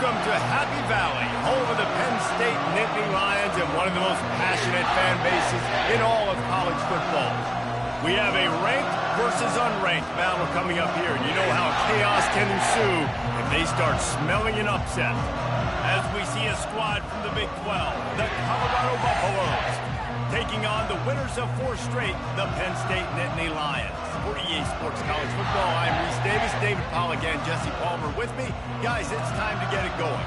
Welcome to Happy Valley, home of the Penn State Nittany Lions and one of the most passionate fan bases in all of college football. We have a ranked versus unranked battle coming up here, and you know how chaos can ensue if they start smelling an upset. As we see a squad from the Big 12, the Colorado Buffaloes, taking on the winners of 4 straight, the Penn State Nittany Lions. For EA Sports College Football, I'm Reese Davis, David Pollack, and Jesse Palmer with me. Guys, it's time to get it going.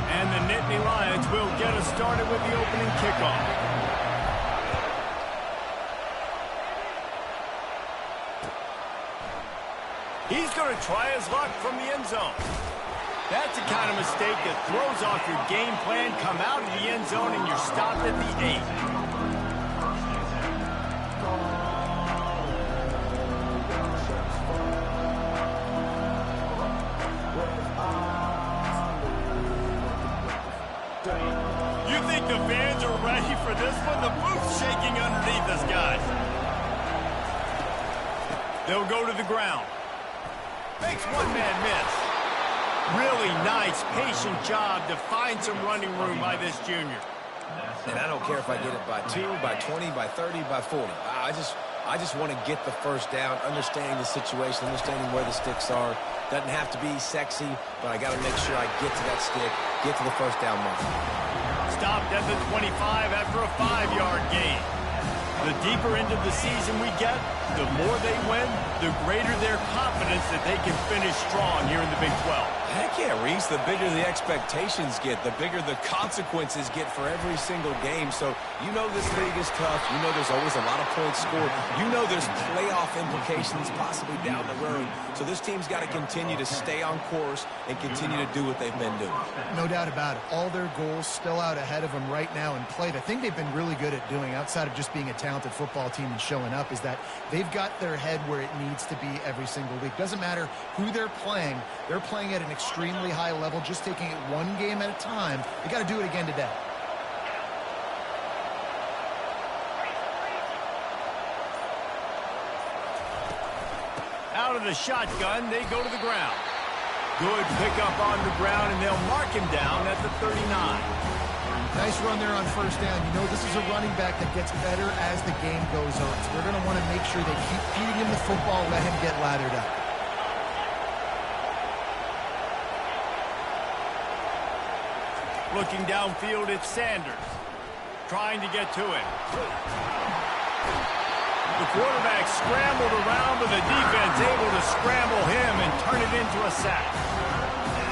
And the Nittany Lions will get us started with the opening kickoff. He's going to try his luck from the end zone. That's the kind of mistake that throws off your game plan. Come out of the end zone and you're stopped at the 8. You think the fans are ready for this one? The booth's shaking underneath us, guys. They'll go to the ground. Makes one man miss. Really nice, patient job to find some running room by this junior. And I don't care if I get it by 2, by 20, by 30, by 40. I just want to get the first down, understanding the situation, understanding where the sticks are. Doesn't have to be sexy, but I got to make sure I get to that stick, get to the first down mark. Stopped at the 25 after a 5-yard gain. The deeper into the season we get, the more they win, the greater their confidence that they can finish strong here in the Big 12. Heck yeah, Reese. The bigger the expectations get, the bigger the consequences get for every single game. So you know this league is tough. You know there's always a lot of points scored. You know there's playoff implications possibly down the road. So this team's got to continue to stay on course and continue to do what they've been doing. No doubt about it. All their goals still out ahead of them right now in play. The thing they've been really good at doing, outside of just being a talented football team and showing up, is that they've got their head where it needs to be every single week. Doesn't matter who they're playing at an extremely high level, just taking it one game at a time. They got to do it again today. Out of the shotgun, they go to the ground. Good pickup on the ground, and they'll mark him down at the 39. Nice run there on first down. You know, this is a running back that gets better as the game goes on. So they're going to want to make sure they keep feeding him the football, let him get lathered up. Looking downfield, it's Sanders. Trying to get to it. The quarterback scrambled around, but the defense able to scramble him and turn it into a sack.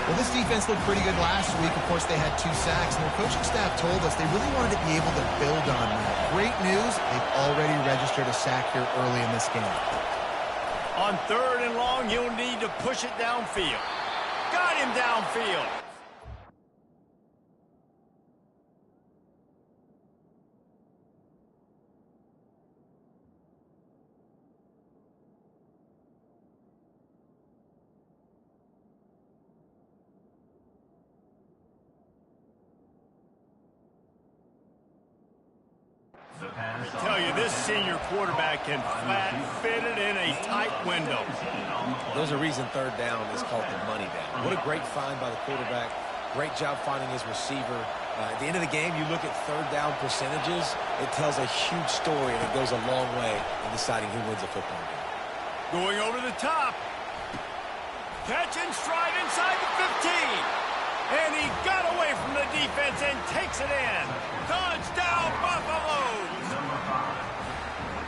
Well, this defense looked pretty good last week. Of course, they had 2 sacks, and their coaching staff told us they really wanted to be able to build on that. Great news, they've already registered a sack here early in this game. On 3rd and long, you'll need to push it downfield. Got him downfield. I tell you, this senior quarterback can flat fit it in a tight window. There's a reason 3rd down is called the money down. What a great find by the quarterback. Great job finding his receiver. At the end of the game, you look at 3rd down percentages. It tells a huge story, and it goes a long way in deciding who wins a football game. Going over the top. Catch and stride inside the 15. And he got away from the defense and takes it in. Touchdown, Buffaloes!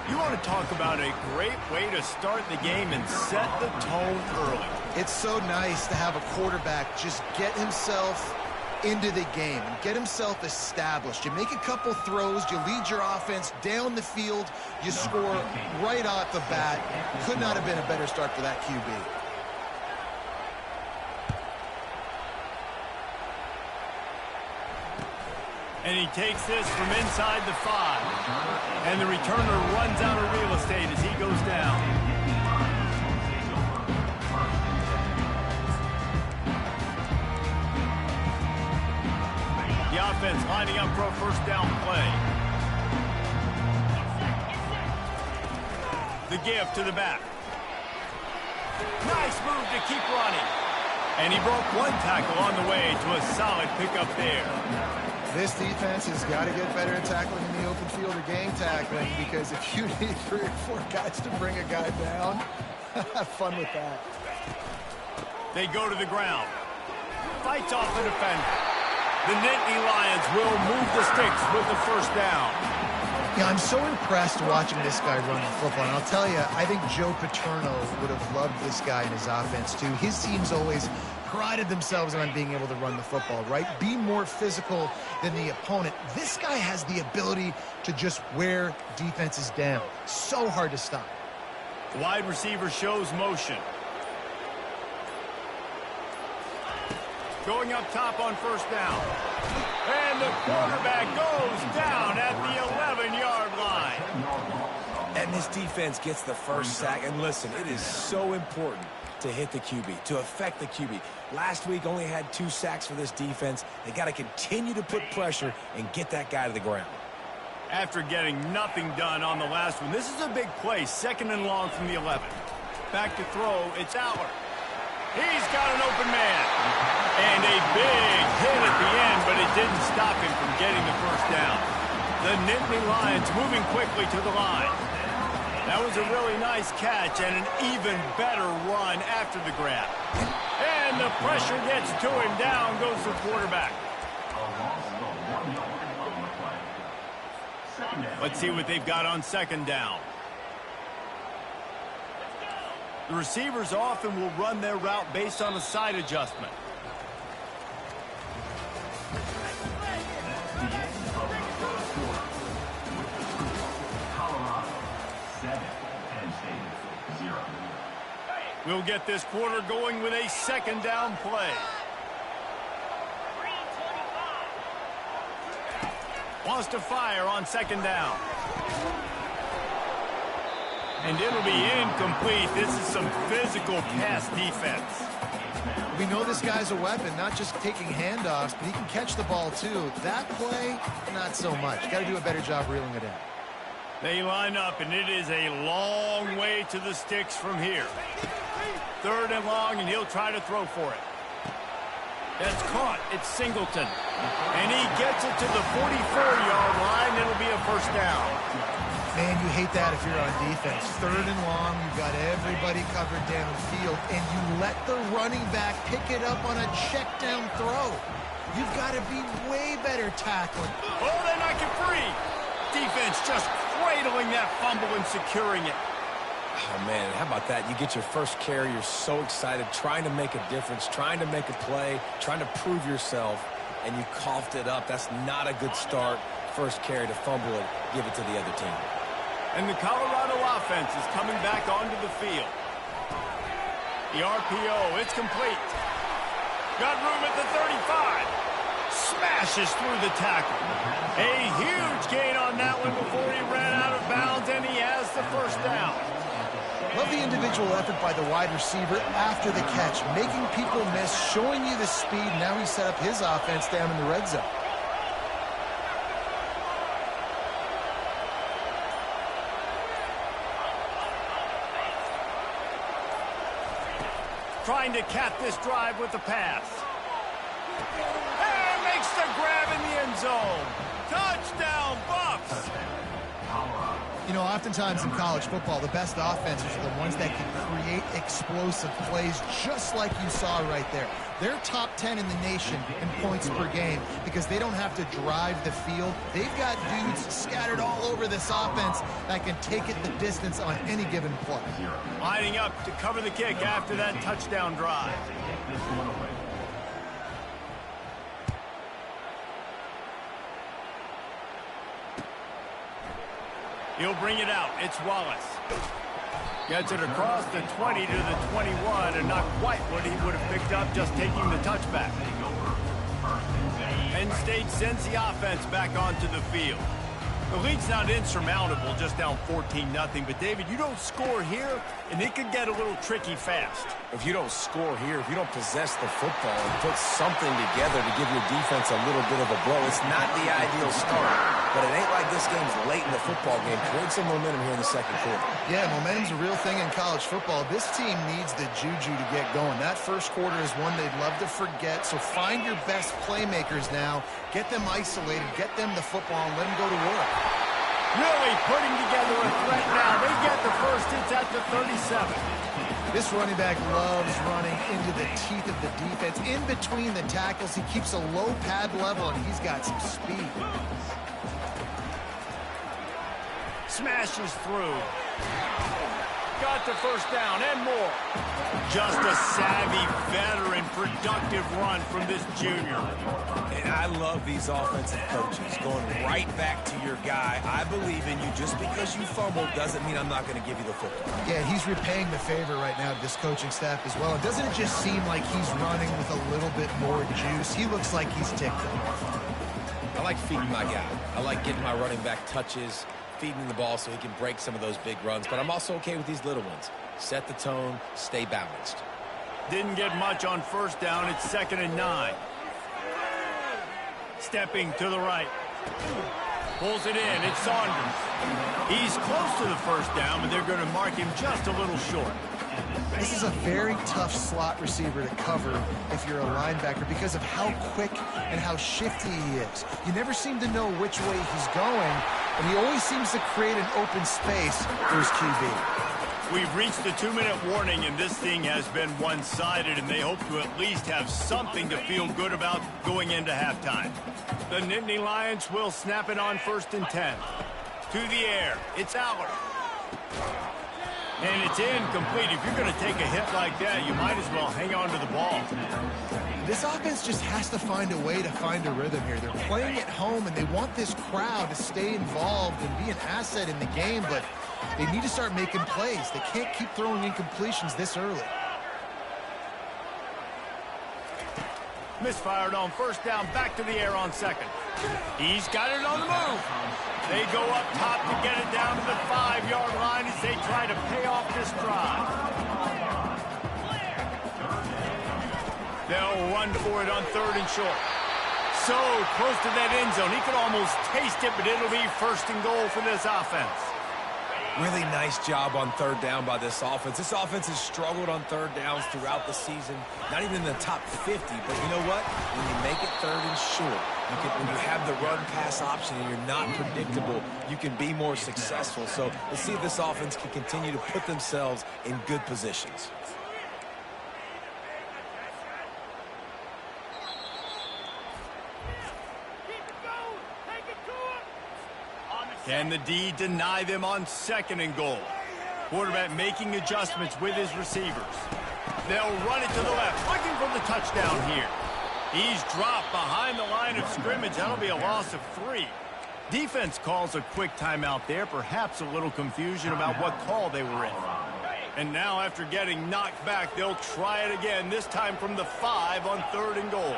You want to talk about a great way to start the game and set the tone early. It's so nice to have a quarterback just get himself into the game and get himself established. You make a couple throws, you lead your offense down the field, you score right off the bat. Could not have been a better start for that QB. And he takes this from inside the 5. And the returner runs out of real estate as he goes down. defense lining up for a first down play. The give to the back. Nice move to keep running. And he broke one tackle on the way to a solid pickup there. This defense has got to get better at tackling in the open field or gang tackling, because if you need 3 or 4 guys to bring a guy down, have fun with that. They go to the ground. Fights off the defender. The Nittany Lions will move the sticks with the first down. Yeah, I'm so impressed watching this guy run the football. And I'll tell you, I think Joe Paterno would have loved this guy in his offense too. His teams always prided themselves on being able to run the football, right? Be more physical than the opponent. This guy has the ability to just wear defenses down. So hard to stop. Wide receiver shows motion. Going up top on first down. And the quarterback goes down at the 11-yard line. And this defense gets the first sack. And listen, it is so important to hit the QB, to affect the QB. Last week only had 2 sacks for this defense. They got to continue to put pressure and get that guy to the ground. After getting nothing done on the last one, this is a big play, 2nd and long from the 11. Back to throw, it's Aller. He's got an open man. And a big hit at the end, but it didn't stop him from getting the first down. The Nittany Lions moving quickly to the line. That was a really nice catch and an even better run after the grab. And the pressure gets to him. Down goes the quarterback. Let's see what they've got on 2nd down. The receivers often will run their route based on a side adjustment. We'll get this quarter going with a 2nd down play. Wants to fire on 2nd down. And it'll be incomplete. This is some physical pass defense. We know this guy's a weapon, not just taking handoffs, but he can catch the ball too. That play, not so much. Got to do a better job reeling it in. They line up, and it is a long way to the sticks from here. 3rd and long, and he'll try to throw for it. That's caught. It's Singleton. And he gets it to the 44-yard line. It'll be a first down. Man, you hate that if you're on defense. 3rd and long, you've got everybody covered downfield, and you let the running back pick it up on a check down throw. You've got to be way better tackling. Oh, they knock it free. Defense just cradling that fumble and securing it. Oh, man, how about that? You get your first carry, you're so excited, trying to make a difference, trying to make a play, trying to prove yourself, and you coughed it up. That's not a good start. First carry to fumble it, give it to the other team. And the Colorado offense is coming back onto the field. The RPO, it's complete. Got room at the 35. Smashes through the tackle. A huge gain on that one before he ran out of bounds, and he has the first down. Love the individual effort by the wide receiver after the catch, making people miss, showing you the speed. Now he set up his offense down in the red zone. Trying to cap this drive with the pass. And makes the grab in the end zone. Touchdown, Buffs! You know, oftentimes in college football, the best offenses are the ones that can create explosive plays, just like you saw right there. They're top 10 in the nation in points per game because they don't have to drive the field. They've got dudes scattered all over this offense that can take it the distance on any given play. Lining up to cover the kick after that touchdown drive. He'll bring it out. It's Wallace. Gets it across the 20 to the 21, and not quite what he would have picked up just taking the touchback. Penn State sends the offense back onto the field. The lead's not insurmountable, just down 14-0. But, David, you don't score here, and it could get a little tricky fast. If you don't score here, if you don't possess the football and put something together to give your defense a little bit of a blow, it's not the ideal start. But it ain't like this game's late in the football game. Create some momentum here in the second quarter. Yeah, momentum's a real thing in college football. This team needs the juju to get going. That first quarter is one they'd love to forget. So find your best playmakers now. Get them isolated. Get them the football and let them go to work. Really putting together a threat now. They get the first. It's at the 37. This running back loves running into the teeth of the defense. In between the tackles, he keeps a low pad level, and he's got some speed. Smashes through. Got the first down and more. Just a savvy, veteran, productive run from this junior. And I love these offensive coaches going right back to your guy. I believe in you. Just because you fumbled doesn't mean I'm not going to give you the football. Yeah, he's repaying the favor right now to this coaching staff as well. And doesn't it just seem like he's running with a little bit more juice? He looks like he's ticked off. I like feeding my guy. I like getting my running back touches, feeding the ball so he can break some of those big runs. But I'm also okay with these little ones. Set the tone, stay balanced. Didn't get much on first down. It's 2nd and 9. Stepping to the right. Pulls it in. It's Saunders. He's close to the first down, but they're going to mark him just a little short. This is a very tough slot receiver to cover if you're a linebacker because of how quick and how shifty he is. You never seem to know which way he's going, and he always seems to create an open space for his QB. We've reached the 2-minute warning, and this thing has been one-sided, and they hope to at least have something to feel good about going into halftime. The Nittany Lions will snap it on 1st and 10. To the air. It's Aller. And it's incomplete. If you're going to take a hit like that, you might as well hang on to the ball. This offense just has to find a way to find a rhythm here. They're playing at home, and they want this crowd to stay involved and be an asset in the game, but they need to start making plays. They can't keep throwing incompletions this early. Misfired on first down, back to the air on 2nd. He's got it on the move. They go up top to get it down to the 5-yard line as they try to pay off this drive. They'll run for it on 3rd and short. So close to that end zone. He could almost taste it, but it'll be 1st and goal for this offense. Really nice job on 3rd down by this offense. This offense has struggled on 3rd downs throughout the season. Not even in the top 50, but you know what? When you make it 3rd and short, when you have the run-pass option and you're not predictable, you can be more successful. So let's see if this offense can continue to put themselves in good positions. Can the D deny them on 2nd and goal? Quarterback making adjustments with his receivers. They'll run it to the left, looking for the touchdown here. He's dropped behind the line of scrimmage. That'll be a loss of 3. Defense calls a quick timeout there, perhaps a little confusion about what call they were in. And now after getting knocked back, they'll try it again, this time from the 5 on 3rd and goal.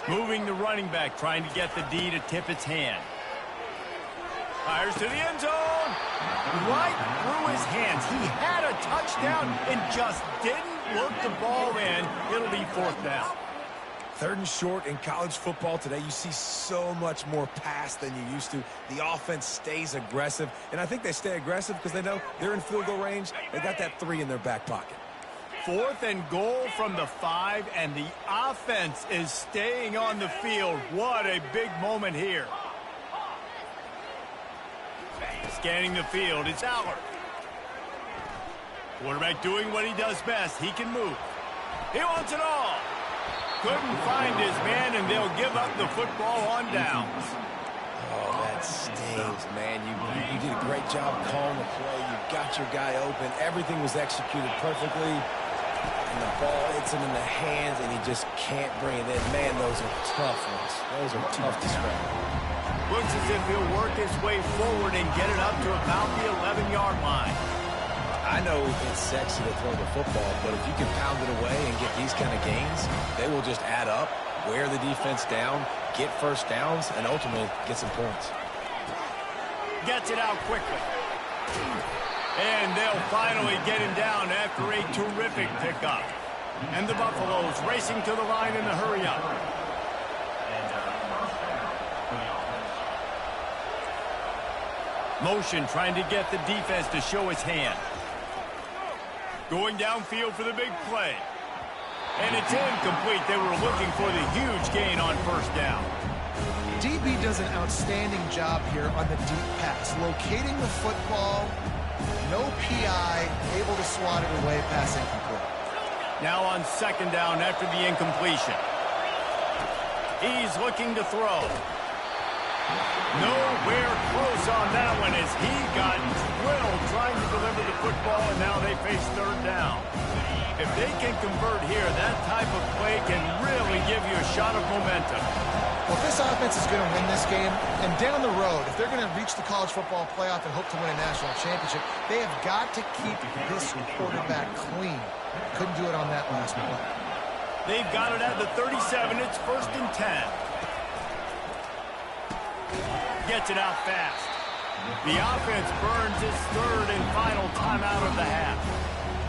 Moving the running back, trying to get the D to tip its hand. Fires to the end zone. Right through his hands. He had a touchdown and just didn't look the ball in. It'll be 4th down. 3rd and short in college football today, you see so much more pass than you used to. The offense stays aggressive, and I think they stay aggressive because they know they're in field goal range. They got that 3 in their back pocket. 4th and goal from the 5, and the offense is staying on the field. What a big moment here. Scanning the field, it's Aller. Quarterback doing what he does best. He can move. He wants it all. Couldn't find his man, and they'll give up the football on downs. Oh, that stings, man. You did a great job calling the play. You got your guy open. Everything was executed perfectly. And the ball hits him in the hands, and he just can't bring it in. Man, those are tough ones. Those are tough to scrap. Looks as if he'll work his way forward and get it up to about the 11-yard line. I know it's sexy to throw the football, but if you can pound it away and get these kind of gains, they will just add up. wear the defense down, get first downs, and ultimately get some points. Gets it out quickly. And they'll finally get him down after a terrific pickup. And the Buffaloes racing to the line in a hurry up. Motion trying to get the defense to show his hand. Going downfield for the big play. And it's incomplete. They were looking for the huge gain on first down. DB does an outstanding job here on the deep pass. Locating the football, no PI, able to swat it away, pass incomplete. Now on second down after the incompletion. He's looking to throw. Nowhere close on that one as he got drilled trying to deliver the football, and now they face third down. If they can convert here, that type of play can really give you a shot of momentum. Well, if this offense is going to win this game, and down the road, if they're going to reach the college football playoff and hope to win a national championship, they have got to keep this quarterback clean. Couldn't do it on that last play. They've got it at the 37. It's 1st and 10. Gets it out fast. The offense burns its third and final timeout of the half.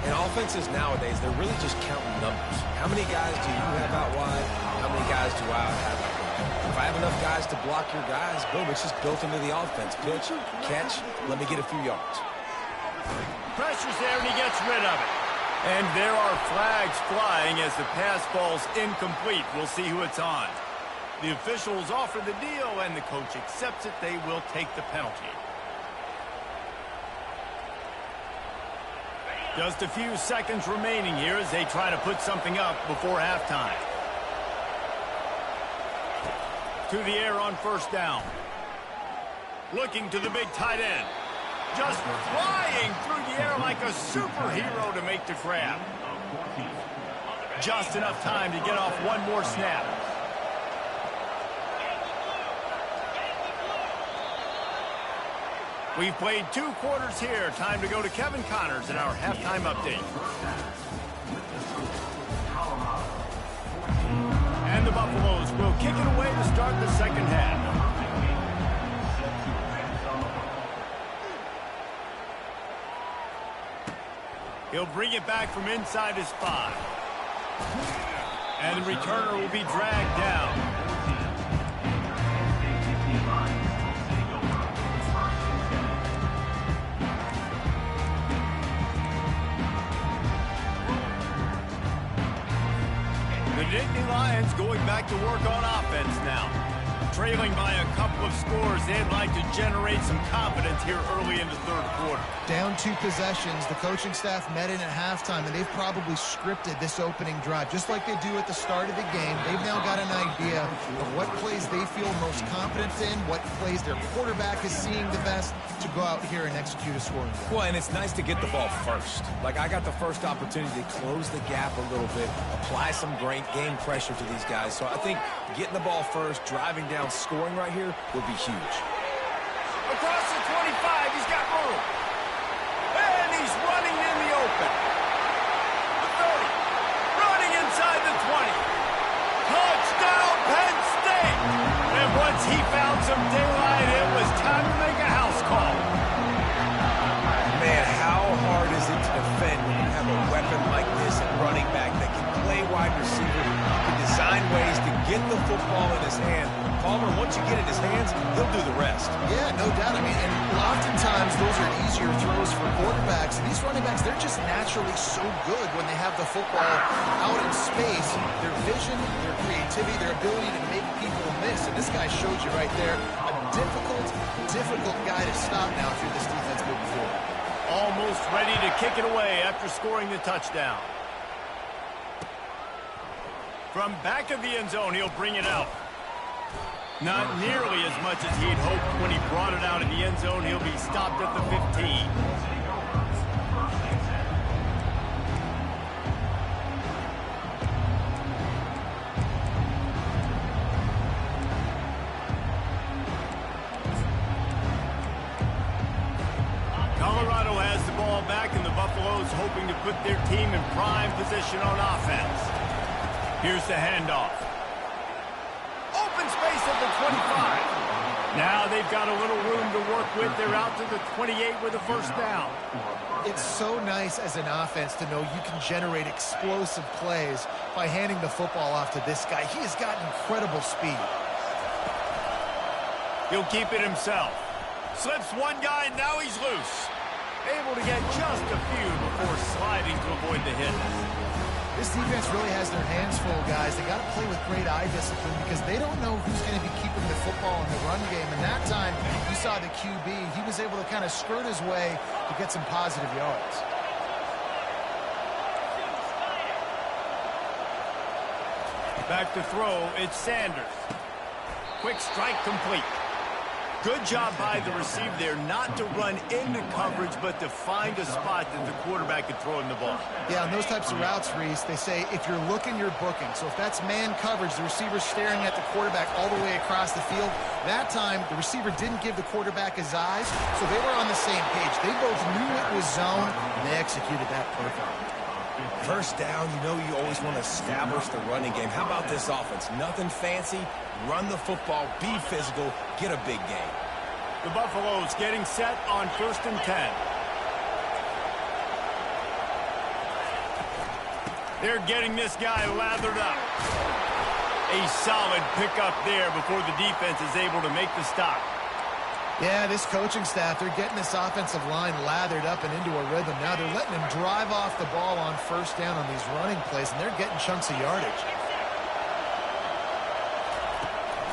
And offenses nowadays, they're really just counting numbers. How many guys do you have out wide? How many guys do I have out wide? If I have enough guys to block your guys, boom, it's just built into the offense. Pitch, catch, let me get a few yards. Pressure's there, and he gets rid of it. And there are flags flying as the pass falls incomplete. We'll see who it's on. The officials offer the deal, and the coach accepts it. They will take the penalty. Just a few seconds remaining here as they try to put something up before halftime. To the air on first down. Looking to the big tight end. Just flying through the air like a superhero to make the grab. Just enough time to get off one more snap. We've played 2 quarters here. Time to go to Kevin Connors in our halftime update. And the Buffaloes will kick it away to start the second half. He'll bring it back from inside his 5. And the returner will be dragged down. The Nittany Lions going back to work on offense now. Trailing by a couple of scores, they'd like to generate some confidence here early in the third quarter. Down 2 possessions, the coaching staff met in at halftime, and they've probably scripted this opening drive. Just like they do at the start of the game, they've now got an idea of what plays they feel most confident in, what plays their quarterback is seeing the best to go out here and execute a scoring drive. Well, and it's nice to get the ball first. Like, I got the first opportunity to close the gap a little bit, apply some great game pressure to these guys. So I think getting the ball first, driving down, scoring right here will be huge. Across the 25, he's got room. And he's running in the open. The 30, running inside the 20. Touchdown, Penn State! And once he found some daylight, it was time to make a house call. Man, how hard is it to defend when you have a weapon like this at running back that can play wide receiver, can design ways to get the football in his hand. Palmer, once you get it in his hands, he'll do the rest. Yeah, no doubt. I mean, and oftentimes those are easier throws for quarterbacks. And these running backs, they're just naturally so good when they have the football out in space. Their vision, their creativity, their ability to make people miss. And this guy showed you right there a difficult guy to stop now if you're this defense moving forward. Almost ready to kick it away after scoring the touchdown. From back of the end zone, he'll bring it out. Not nearly as much as he'd hoped when he brought it out in the end zone. He'll be stopped at the 15. Colorado has the ball back, and the Buffaloes hoping to put their team in prime position on offense. Here's the handoff. space at the 25. Now they've got a little room to work with. They're out to the 28 with a first down. It's so nice as an offense to know you can generate explosive plays by handing the football off to this guy. He has got incredible speed. He'll keep it himself. Slips one guy, and now he's loose. Able to get just a few before sliding to avoid the hit. This defense really has their hands full, guys. They got to play with great eye discipline because they don't know who's going to be keeping the football in the run game. And that time, you saw the QB. He was able to kind of skirt his way to get some positive yards. Back to throw, it's Sanders. Quick strike complete. Good job by the receiver there not to run into coverage, but to find a spot that the quarterback could throw in the ball. Yeah, on those types of routes, Reese, they say if you're looking, you're booking. So if that's man coverage, the receiver's staring at the quarterback all the way across the field. That time, the receiver didn't give the quarterback his eyes, so they were on the same page. They both knew it was zone, and they executed that perfectly. First down, you know you always want to establish the running game. How about this offense? Nothing fancy. Run the football, be physical, get a big gain. The Buffaloes getting set on 1st and 10. They're getting this guy lathered up. A solid pickup there before the defense is able to make the stop. Yeah, this coaching staff, they're getting this offensive line lathered up and into a rhythm. Now they're letting him drive off the ball on first down on these running plays, and they're getting chunks of yardage.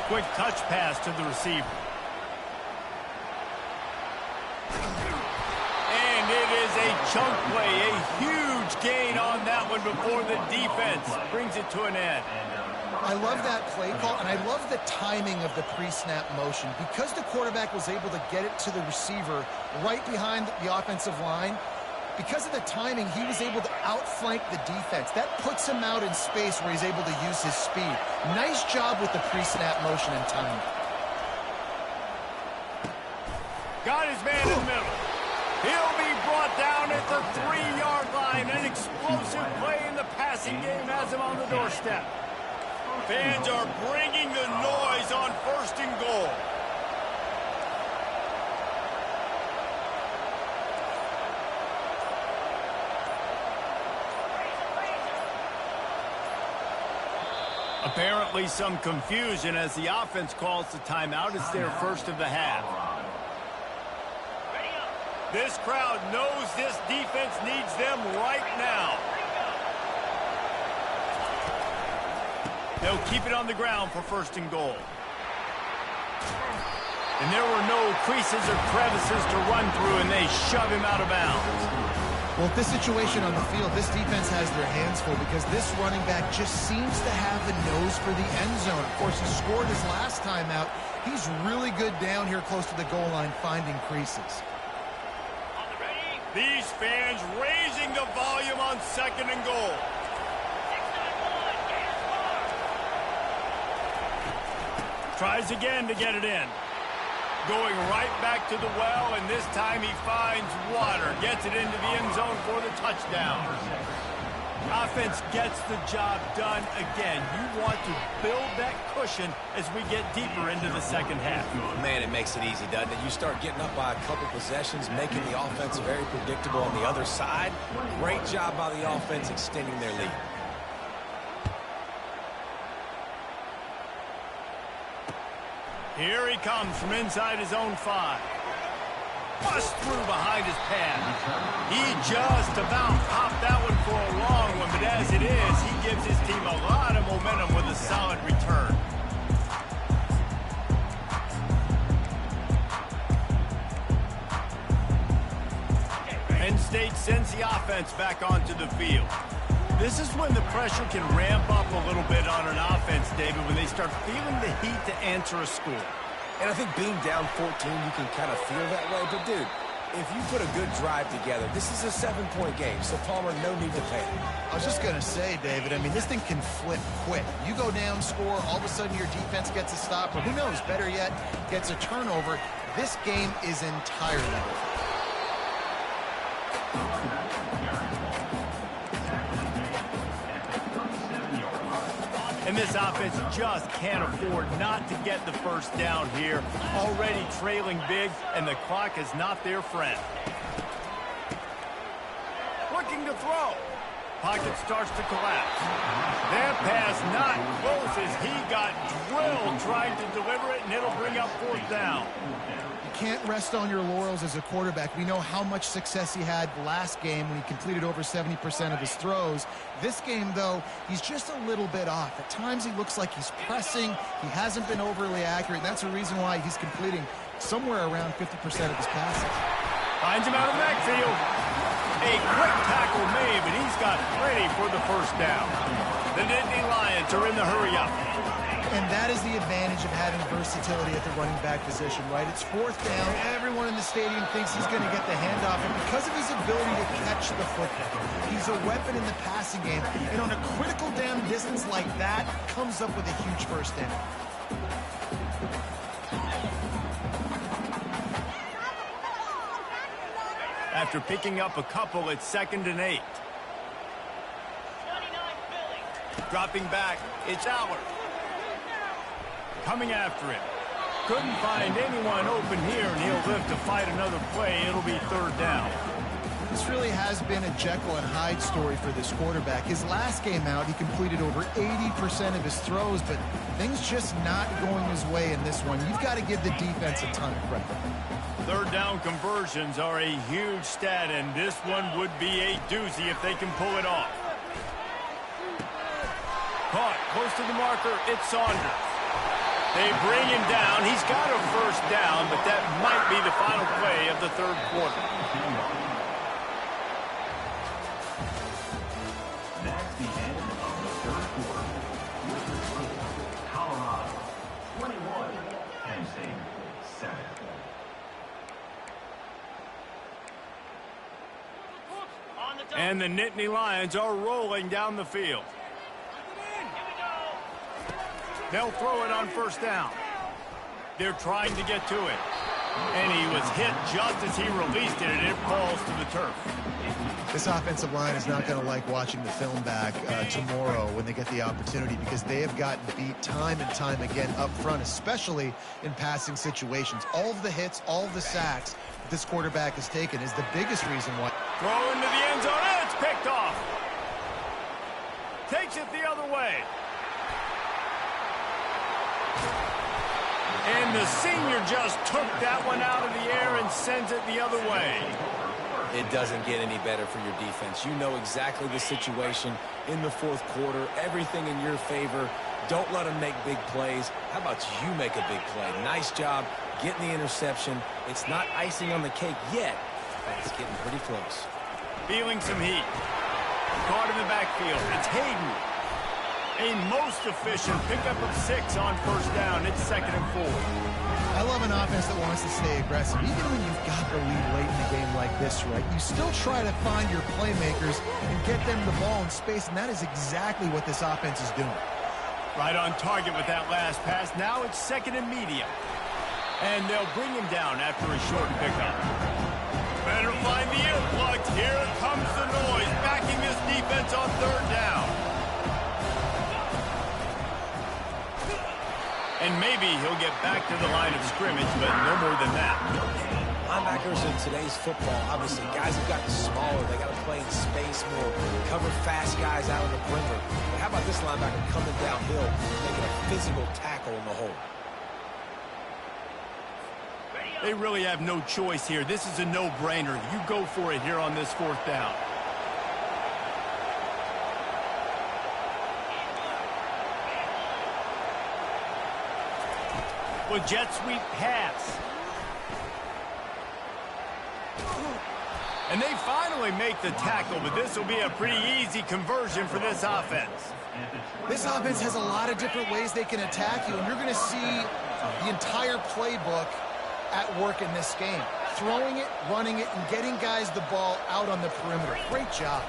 Quick touch pass to the receiver. And it is a chunk play, a huge gain on that one before the defense brings it to an end. I love that play call, and I love the timing of the pre-snap motion. Because the quarterback was able to get it to the receiver right behind the offensive line, because of the timing, he was able to outflank the defense. That puts him out in space where he's able to use his speed. Nice job with the pre-snap motion and timing. Got his man in the middle. He'll be brought down at the 3-yard line. An explosive play in the passing game has him on the doorstep. Fans are bringing the noise on 1st and goal. Apparently some confusion as the offense calls the timeout. It's their first of the half. This crowd knows this defense needs them right now. They'll keep it on the ground for 1st and goal. And there were no creases or crevices to run through, and they shove him out of bounds. Well, this situation on the field, this defense has their hands full because this running back just seems to have the nose for the end zone. Of course, he scored his last time out. He's really good down here close to the goal line finding creases. These fans raising the volume on 2nd and goal. Tries again to get it in. Going right back to the well, and this time he finds water. Gets it into the end zone for the touchdown. Offense gets the job done again. You want to build that cushion as we get deeper into the second half. Man, it makes it easy, doesn't it? You start getting up by a couple possessions, making the offense very predictable on the other side. Great job by the offense extending their lead. Here he comes from inside his own 5. Bust through behind his pad. He just about popped that one for a long one, but as it is, he gives his team a lot of momentum with a solid return. Penn State sends the offense back onto the field. This is when the pressure can ramp up a little bit on an offense, David, when they start feeling the heat to answer a score. And I think being down 14, you can kind of feel that way. But, dude, if you put a good drive together, this is a 7-point game. So, Palmer, no need to panic. I was just going to say, David, I mean, this thing can flip quick. You go down, score, all of a sudden your defense gets a stop, or who knows, better yet, gets a turnover. This game is entirely different. And this offense just can't afford not to get the first down here. Already trailing big, and the clock is not their friend. Looking to throw. Pocket starts to collapse. That pass not close as he got drilled trying to deliver it, and it'll bring up fourth down. You can't rest on your laurels as a quarterback. We know how much success he had last game when he completed over 70% of his throws. This game, though, he's just a little bit off. At times he looks like he's pressing. He hasn't been overly accurate. That's a reason why he's completing somewhere around 50% of his passes. Finds him out of the backfield. A quick tackle made, but he's got ready for the first down. The Nittany Lions are in the hurry-up. And that is the advantage of having versatility at the running back position, right? It's fourth down. Everyone in the stadium thinks he's going to get the handoff. And because of his ability to catch the football, he's a weapon in the passing game. And on a critical down distance like that, comes up with a huge first down. After picking up a couple, it's 2nd and 8. Dropping back, it's Allard. Coming after it. Couldn't find anyone open here, and he'll live to fight another play. It'll be 3rd down. This really has been a Jekyll and Hyde story for this quarterback. His last game out, he completed over 80% of his throws, but things just not going his way in this one. You've got to give the defense a ton of credit. 3rd down conversions are a huge stat, and this one would be a doozy if they can pull it off. Caught close to the marker, it's Saunders. They bring him down. He's got a first down, but that might be the final play of the 3rd quarter. That's the end of the 3rd quarter. Colorado 21, Penn State 7. And the Nittany Lions are rolling down the field. They'll throw it on 1st down. They're trying to get to it. And he was hit just as he released it, and it falls to the turf. This offensive line is not going to like watching the film back tomorrow when they get the opportunity, because they have gotten beat time and time again up front, especially in passing situations. All of the hits, all of the sacks that this quarterback has taken is the biggest reason why. Throw into the end zone, and it's picked off. Takes it the other way. And the senior just took that one out of the air and sends it the other way. It doesn't get any better for your defense. You know exactly the situation in the 4th quarter. Everything in your favor. Don't let them make big plays. How about you make a big play? Nice job getting the interception. It's not icing on the cake yet, but it's getting pretty close. Feeling some heat. Caught in the backfield. It's Hayden. A most efficient pickup of 6 on 1st down. It's 2nd and 4. I love an offense that wants to stay aggressive. Even when you've got the lead late in a game like this, right, you still try to find your playmakers and get them the ball in space, and that is exactly what this offense is doing. Right on target with that last pass. Now it's 2nd and medium. And they'll bring him down after a short pickup. Better find the earplugs. Here comes the noise, backing this defense on 3rd down. And maybe he'll get back to the line of scrimmage, but no more than that. Linebackers in today's football, obviously, guys have gotten smaller. They got to play in space more, cover fast guys out on the perimeter. But how about this linebacker coming downhill, making a physical tackle in the hole? They really have no choice here. This is a no-brainer. You go for it here on this 4th down. With jet sweep pass. And they finally make the tackle, but this will be a pretty easy conversion for this offense. This offense has a lot of different ways they can attack you, and you're going to see the entire playbook at work in this game. Throwing it, running it, and getting guys the ball out on the perimeter. Great job.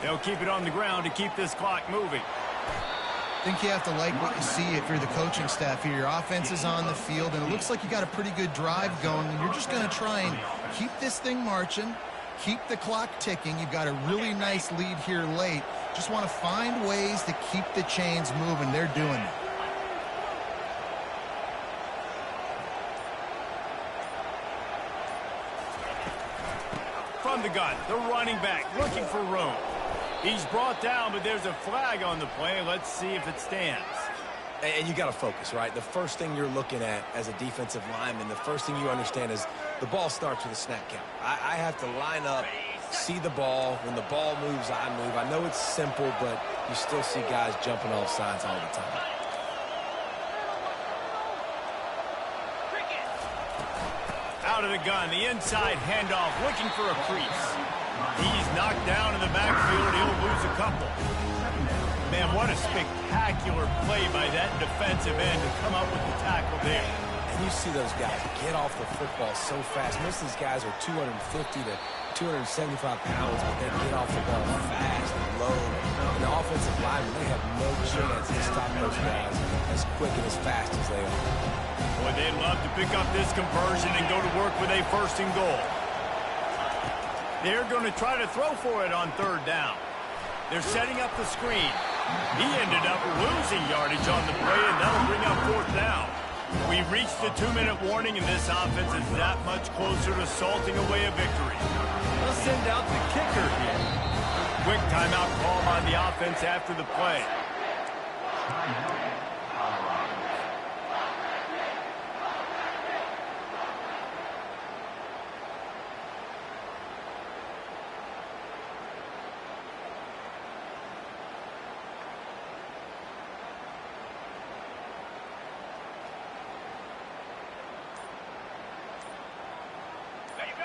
They'll keep it on the ground to keep this clock moving. I think you have to like what you see if you're the coaching staff here. Your offense is on the field, and it looks like you got a pretty good drive going, and you're just going to try and keep this thing marching, keep the clock ticking. You've got a really nice lead here late. Just want to find ways to keep the chains moving. They're doing it. From the gun, the running back looking for room. He's brought down, but there's a flag on the play. Let's see if it stands. And you got to focus, right? The first thing you're looking at as a defensive lineman, the first thing you understand is the ball starts with a snap count. I have to line up, see the ball. When the ball moves, I move. I know it's simple, but you still see guys jumping off sides all the time. Out of the gun, the inside handoff, looking for a crease. He's knocked down in the backfield. He'll lose a couple. Man, what a spectacular play by that defensive end to come up with the tackle there. And you see those guys get off the football so fast. Most of these guys are 250 to 275 pounds, but they get off the ball fast and low. And the offensive linemen, they have no chance to stop those guys as quick and as fast as they are. Boy, they'd love to pick up this conversion and go to work with a 1st and goal. They're going to try to throw for it on 3rd down. They're setting up the screen. He ended up losing yardage on the play, and that'll bring up 4th down. We reached the 2-minute warning, and this offense is that much closer to salting away a victory. They'll send out the kicker here. Quick timeout call on the offense after the play.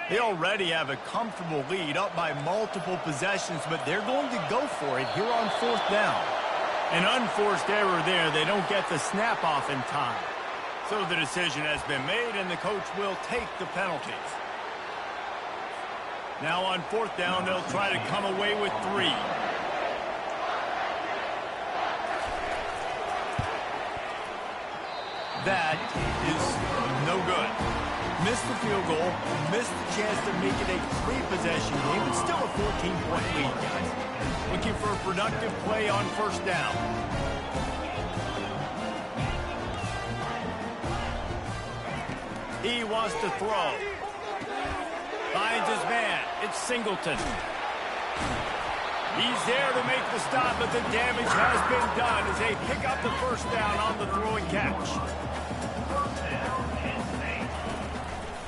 They already have a comfortable lead, up by multiple possessions, but they're going to go for it here on 4th down. An unforced error there. They don't get the snap off in time. So the decision has been made, and the coach will take the penalties. Now on 4th down, they'll try to come away with 3. That is no good. Missed the field goal, missed the chance to make it a 3-possession game, but still a 14-point lead, guys. Looking for a productive play on 1st down. He wants to throw. Finds his man. It's Singleton. He's there to make the stop, but the damage has been done as they pick up the 1st down on the throw and catch.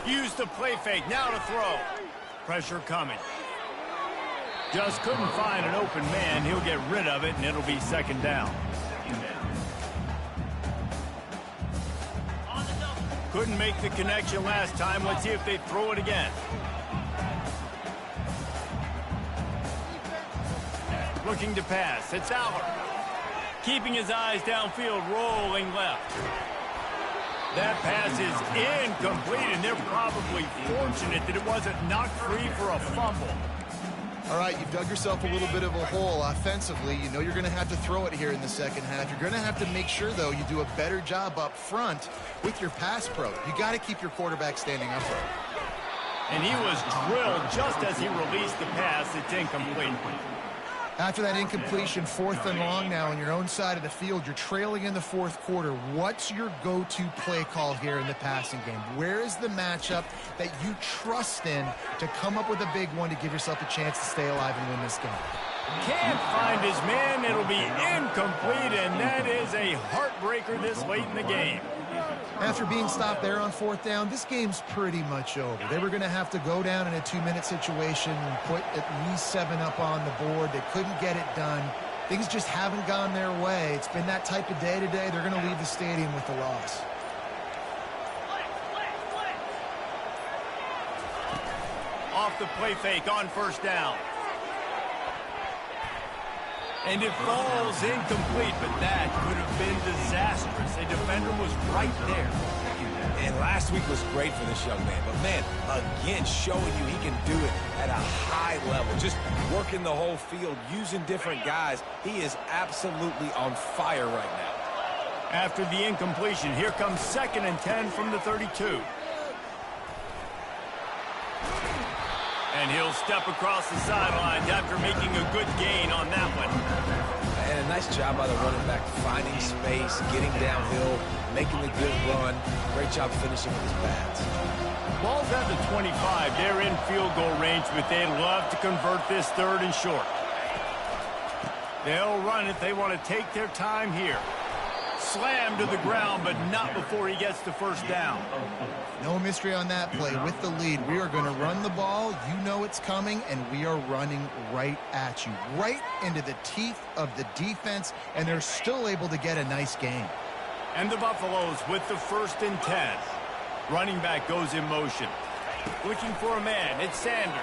Use the play fake, now to throw. Pressure coming. Just couldn't find an open man. He'll get rid of it, and it'll be 2nd down. Couldn't make the connection last time. Let's see if they throw it again. Looking to pass. It's Aller. Keeping his eyes downfield, rolling left. That pass is incomplete, and they're probably fortunate that it wasn't knocked free for a fumble. All right, you've dug yourself a little bit of a hole offensively. You know you're going to have to throw it here in the 2nd half. You're going to have to make sure, though, you do a better job up front with your pass pro. You got to keep your quarterback standing upright. And he was drilled just as he released the pass. It's incomplete. After that incompletion, 4th and long now on your own side of the field, you're trailing in the 4th quarter. What's your go-to play call here in the passing game? Where is the matchup that you trust in to come up with a big one to give yourself a chance to stay alive and win this game? Can't find his man. It'll be incomplete, and that is a heartbreaker this late in the game. After being stopped there on 4th down, this game's pretty much over. They were going to have to go down in a 2-minute situation and put at least 7 up on the board. They couldn't get it done. Things just haven't gone their way. It's been that type of day today. They're going to leave the stadium with the loss. Off the play fake on 1st down. And it falls incomplete, but that could have been disastrous. A defender was right there. And last week was great for this young man. But, man, again, showing you he can do it at a high level. Just working the whole field, using different guys. He is absolutely on fire right now. After the incompletion, here comes 2nd and 10 from the 32. And he'll step across the sidelines after making a good gain on that one. And a nice job by the running back, finding space, getting downhill, making the good run. Great job finishing with his pads. Ball's at the 25. They're in field goal range, but they'd love to convert this 3rd and short. They'll run it. They want to take their time here. Slammed to the ground, but not before he gets the first down. No mystery on that play. With the lead, we are going to run the ball. You know it's coming, and we are running right at you, right into the teeth of the defense, and they're still able to get a nice gain. And the Buffaloes with the 1st and 10. Running back goes in motion. Looking for a man. It's Sanders.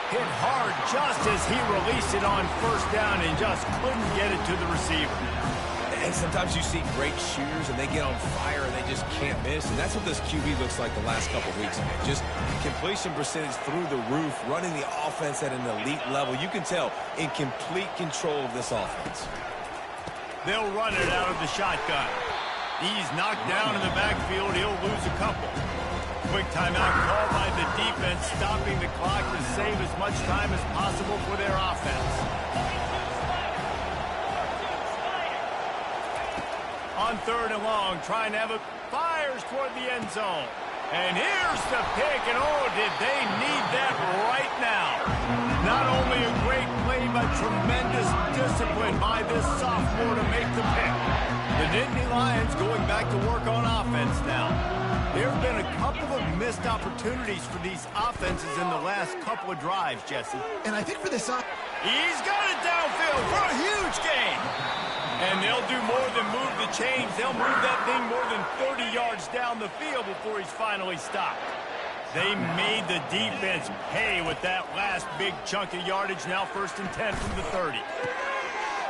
Hit hard just as he released it on 1st down and just couldn't get it to the receiver. And sometimes you see great shooters and they get on fire and they just can't miss. And that's what this QB looks like the last couple of weeks. Just completion percentage through the roof, running the offense at an elite level. You can tell in complete control of this offense. They'll run it out of the shotgun. He's knocked down in the backfield. He'll lose a couple. Quick timeout called by the defense, stopping the clock to save as much time as possible for their offense. On 3rd and long, trying to have a fires toward the end zone. And here's the pick, and oh, did they need that right now. Not only a great play, but tremendous discipline by this sophomore to make the pick. The Nittany Lions going back to work on offense now. There have been a couple of missed opportunities for these offenses in the last couple of drives, Jesse. And I think for this He's got it downfield for a huge gain. And they'll do more than move the chains. They'll move that thing more than 30 yards down the field before he's finally stopped. They made the defense pay with that last big chunk of yardage. Now 1st and 10 from the 30.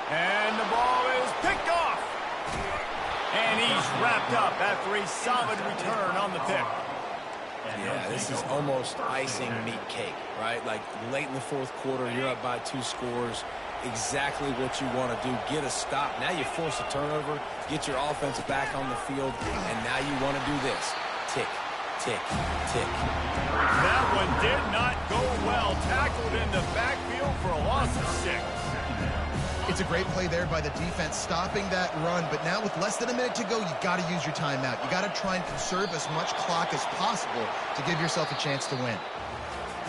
And the ball is picked off. And he's wrapped up after a solid return on the pick. Yeah, this is almost icing meat cake, right? Like late in the 4th quarter, you're up by 2 scores. Exactly what you want to do. Get a stop. Now you force a turnover, get your offense back on the field, and now you want to do this. Tick, tick, tick. That one did not go well. Tackled in the backfield for a loss of 6. It's a great play there by the defense, stopping that run. But now with less than a minute to go, you got to use your timeout. You got to try and conserve as much clock as possible to give yourself a chance to win.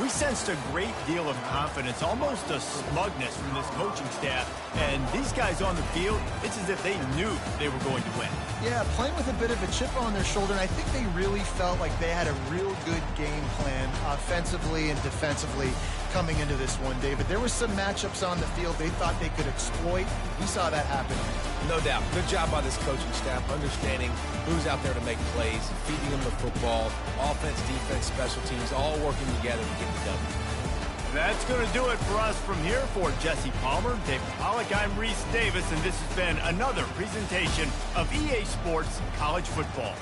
We sensed a great deal of confidence, almost a smugness from this coaching staff. And these guys on the field, it's as if they knew they were going to win. Yeah, playing with a bit of a chip on their shoulder, and I think they really felt like they had a real good game plan offensively and defensively coming into this one, David. There were some matchups on the field they thought they could exploit. We saw that happen. No doubt. Good job by this coaching staff, understanding who's out there to make plays, feeding them the football, offense, defense, special teams, all working together to get the W. That's going to do it for us from here. For Jesse Palmer, David Pollack, I'm Reese Davis, and this has been another presentation of EA Sports College Football.